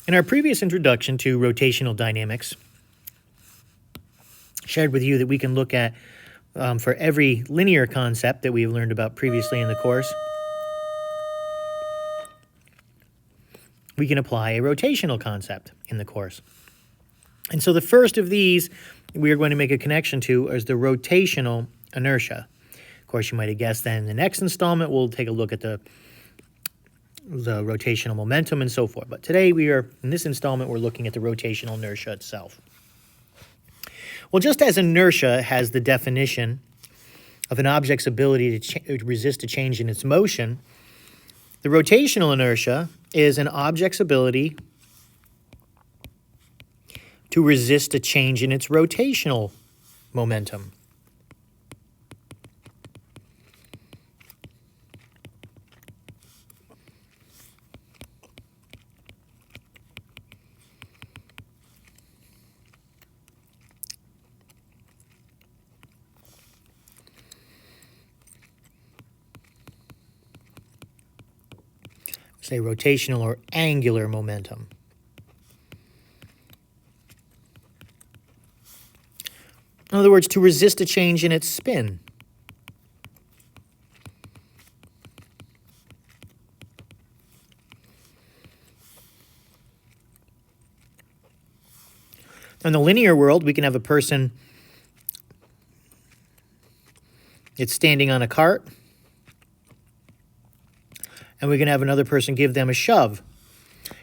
In our previous introduction to rotational dynamics, shared with you that we can look at for every linear concept that we've learned about previously in the course, we can apply a rotational concept in the course. And so the first of these we are going to make a connection to is the rotational inertia. Of course, you might have guessed that in the next installment we'll take a look at the rotational momentum and so forth. But today in this installment, we're looking at the rotational inertia itself. Well, just as inertia has the definition of an object's ability to resist a change in its motion, the rotational inertia is an object's ability to resist a change in its rotational momentum. Say rotational or angular momentum. In other words, to resist a change in its spin. In the linear world, we can have a person that's standing on a cart, and we can have another person give them a shove.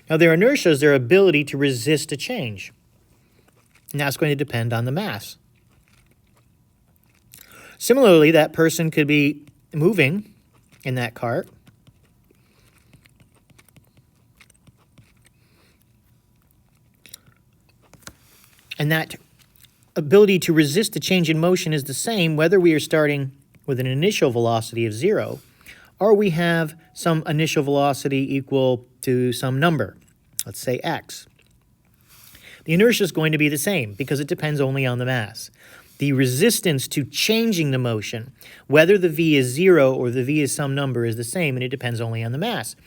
Now, their inertia is their ability to resist a change. And that's going to depend on the mass. Similarly, that person could be moving in that cart. And that ability to resist a change in motion is the same whether we are starting with an initial velocity of 0 or we have some initial velocity equal to some number, let's say x. The inertia is going to be the same because it depends only on the mass. The resistance to changing the motion, whether the v is 0 or the v is some number, is the same, and it depends only on the mass.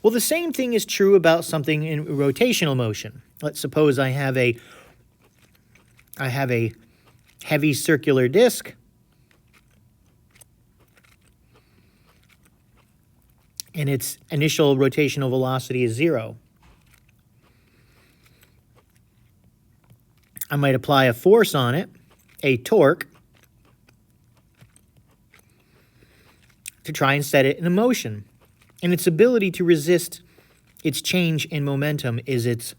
Well, the same thing is true about something in rotational motion. Let's suppose I have a heavy circular disk, and its initial rotational velocity is 0. I might apply a force on it, a torque, to try and set it in motion. And its ability to resist its change in momentum is its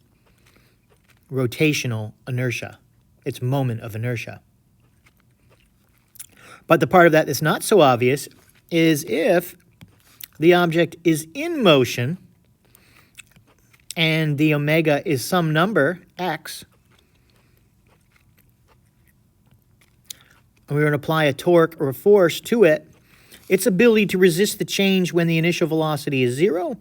rotational inertia, its moment of inertia. But the part of that that's not so obvious is if the object is in motion and the omega is some number, x, and we're going to apply a torque or a force to it, its ability to resist the change when the initial velocity is 0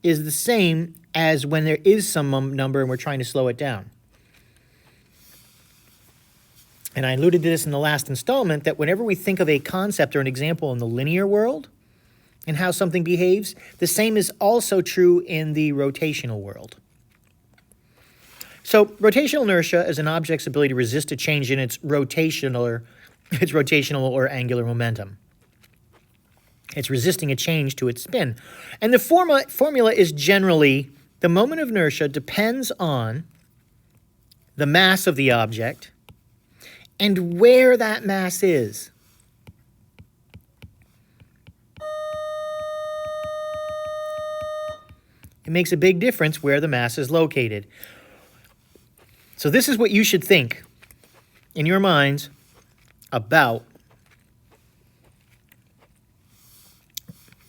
is the same as when there is some number and we're trying to slow it down. And I alluded to this in the last installment, that whenever we think of a concept or an example in the linear world and how something behaves, the same is also true in the rotational world. So rotational inertia is an object's ability to resist a change in its rotational or angular momentum. It's resisting a change to its spin. And the formula is generally the moment of inertia depends on the mass of the object and where that mass is. It makes a big difference where the mass is located. So this is what you should think in your minds about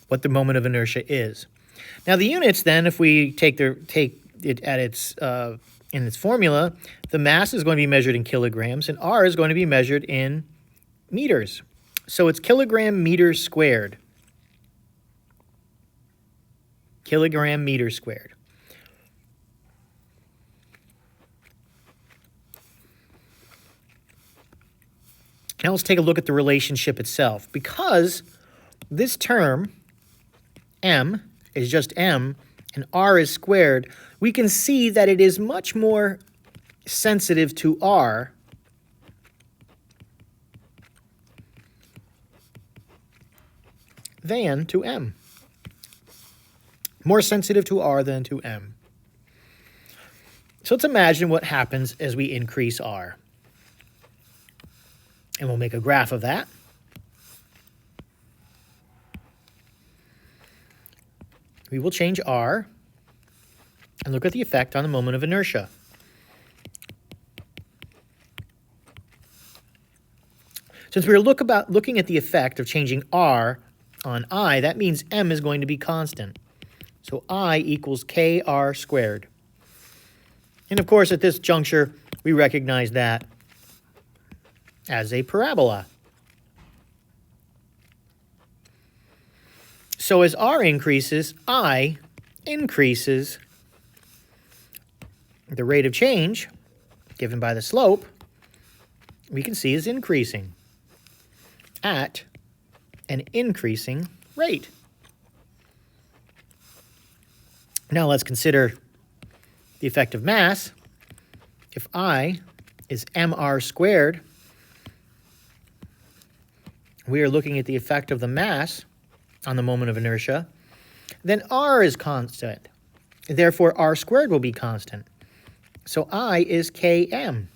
what the moment of inertia is. Now the units then, if we take it at its in its formula, the mass is going to be measured in kilograms and R is going to be measured in meters. So it's kilogram meters squared. Kilogram meters squared. Now let's take a look at the relationship itself. Because this term, m, is just m, and r is squared, we can see that it is much more sensitive to r than to m. More sensitive to r than to m. So let's imagine what happens as we increase r. And we'll make a graph of that. We will change r and look at the effect on the moment of inertia. Since we're looking at the effect of changing r on I, that means m is going to be constant. So I equals kr squared. And of course, at this juncture, we recognize that as a parabola. So as r increases, I increases. The rate of change, given by the slope, we can see is increasing at an increasing rate. Now let's consider the effect of mass. If I is mr squared, we are looking at the effect of the mass on the moment of inertia, then r is constant. Therefore, r squared will be constant. So I is km,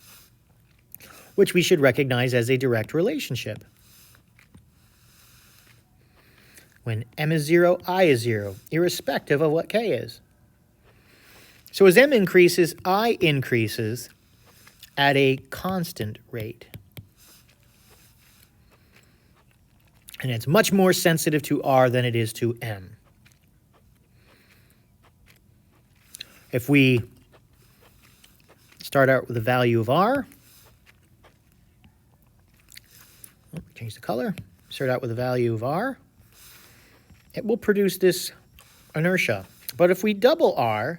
which we should recognize as a direct relationship. When m is 0, I is 0, irrespective of what k is. So as m increases, I increases at a constant rate. And it's much more sensitive to r than it is to m. If we start out with the value of r, change the color, start out with the value of r, it will produce this inertia. But if we double r,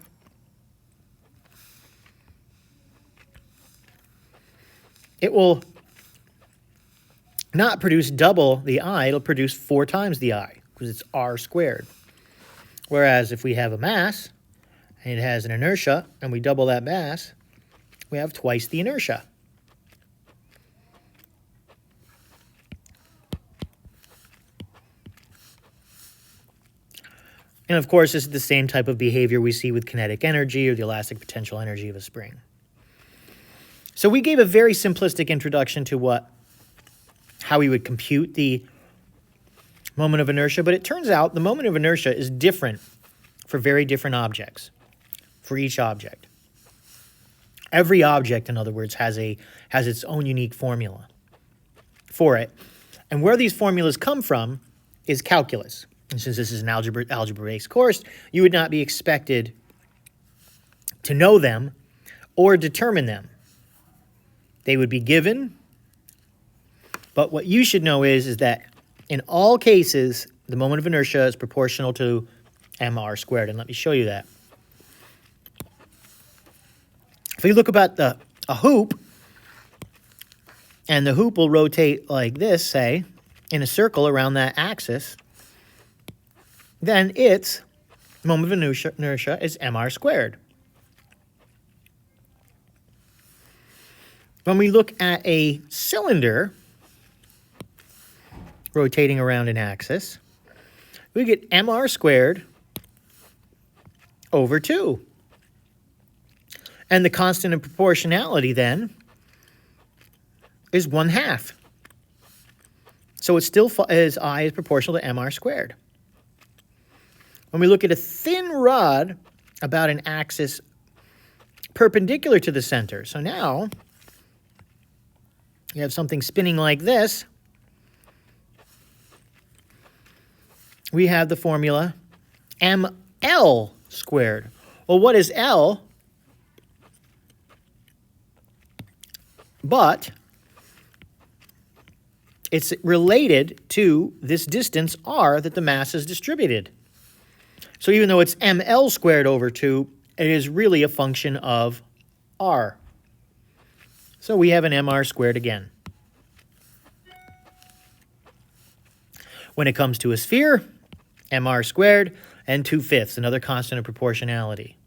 it will not produce double the I, it'll produce 4 times the I, because it's r squared. Whereas if we have a mass, and it has an inertia, and we double that mass, we have twice the inertia. And of course, this is the same type of behavior we see with kinetic energy or the elastic potential energy of a spring. So we gave a very simplistic introduction to how we would compute the moment of inertia, but it turns out the moment of inertia is different for very different objects, for each object. Every object, in other words, has its own unique formula for it. And where these formulas come from is calculus. And since this is an algebra-based course, you would not be expected to know them or determine them. They would be given, but what you should know is that in all cases, the moment of inertia is proportional to mr squared. And let me show you that. If you look about a hoop, and the hoop will rotate like this, say, in a circle around that axis, then its moment of inertia is mr squared. When we look at a cylinder rotating around an axis, we get mr squared over 2. And the constant of proportionality then is 1/2. So it still is I is proportional to mr squared. When we look at a thin rod about an axis perpendicular to the center, so now you have something spinning like this, we have the formula ml squared. Well, what is L? But it's related to this distance r that the mass is distributed. So even though it's ml squared over 2, it is really a function of r. So we have an mr squared again. When it comes to a sphere, mr squared, n2/5, another constant of proportionality.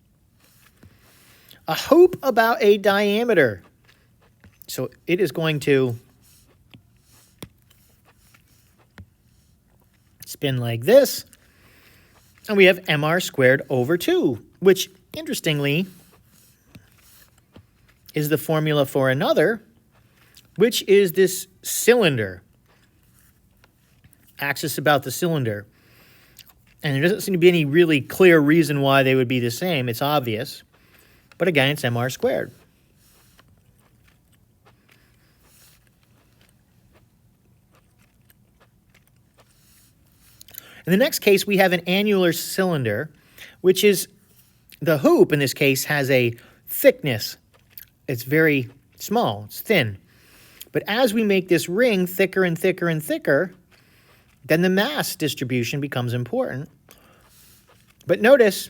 A hoop about a diameter. So it is going to spin like this. And we have mr squared over 2, which, interestingly, is the formula for another, which is this cylinder. Axis about the cylinder. And there doesn't seem to be any really clear reason why they would be the same. It's obvious. But again, it's mr squared. In the next case, we have an annular cylinder, which is the hoop, in this case, has a thickness. It's very small. It's thin. But as we make this ring thicker and thicker and thicker, then the mass distribution becomes important. But notice,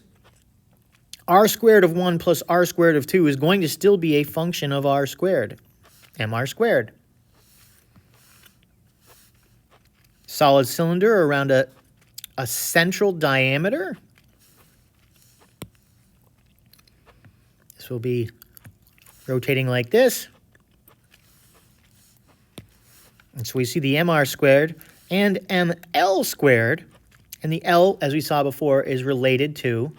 r squared of 1 plus r squared of 2 is going to still be a function of r squared, mr squared. Solid cylinder around a central diameter. This will be rotating like this. And so we see the mr squared and ml squared. And the L, as we saw before, is related to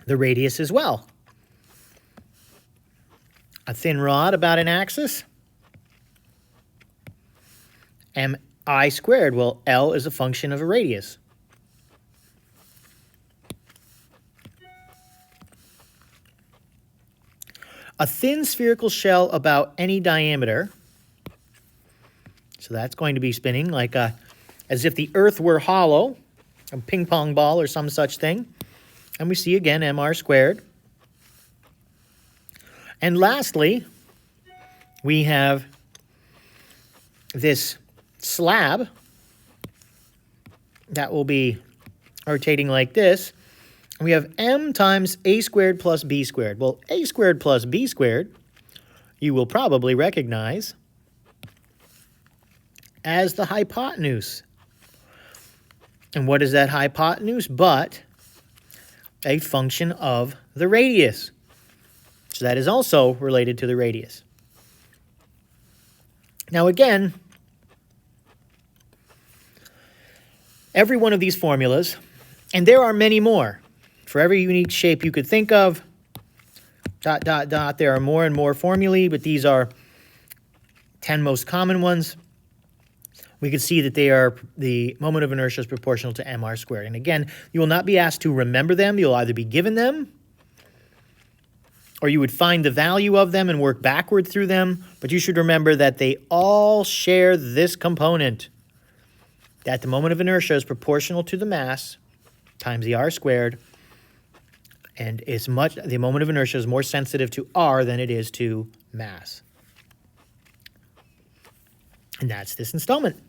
the radius as well. A thin rod about an axis. Mi squared. Well, L is a function of a radius. A thin spherical shell about any diameter. So that's going to be spinning like as if the Earth were hollow, a ping pong ball or some such thing. And we see again mr squared. And lastly, we have this slab that will be rotating like this. We have m times a squared plus b squared. Well, a squared plus b squared, you will probably recognize as the hypotenuse. And what is that hypotenuse but a function of the radius? So that is also related to the radius. Now again, every one of these formulas, and there are many more, for every unique shape you could think of, ... there are more and more formulae, but these are 10 most common ones. We can see that the moment of inertia is proportional to mr squared. And again, you will not be asked to remember them. You'll either be given them, or you would find the value of them and work backward through them. But you should remember that they all share this component, that the moment of inertia is proportional to the mass times the r squared, and the moment of inertia is more sensitive to r than it is to mass. And that's this installment.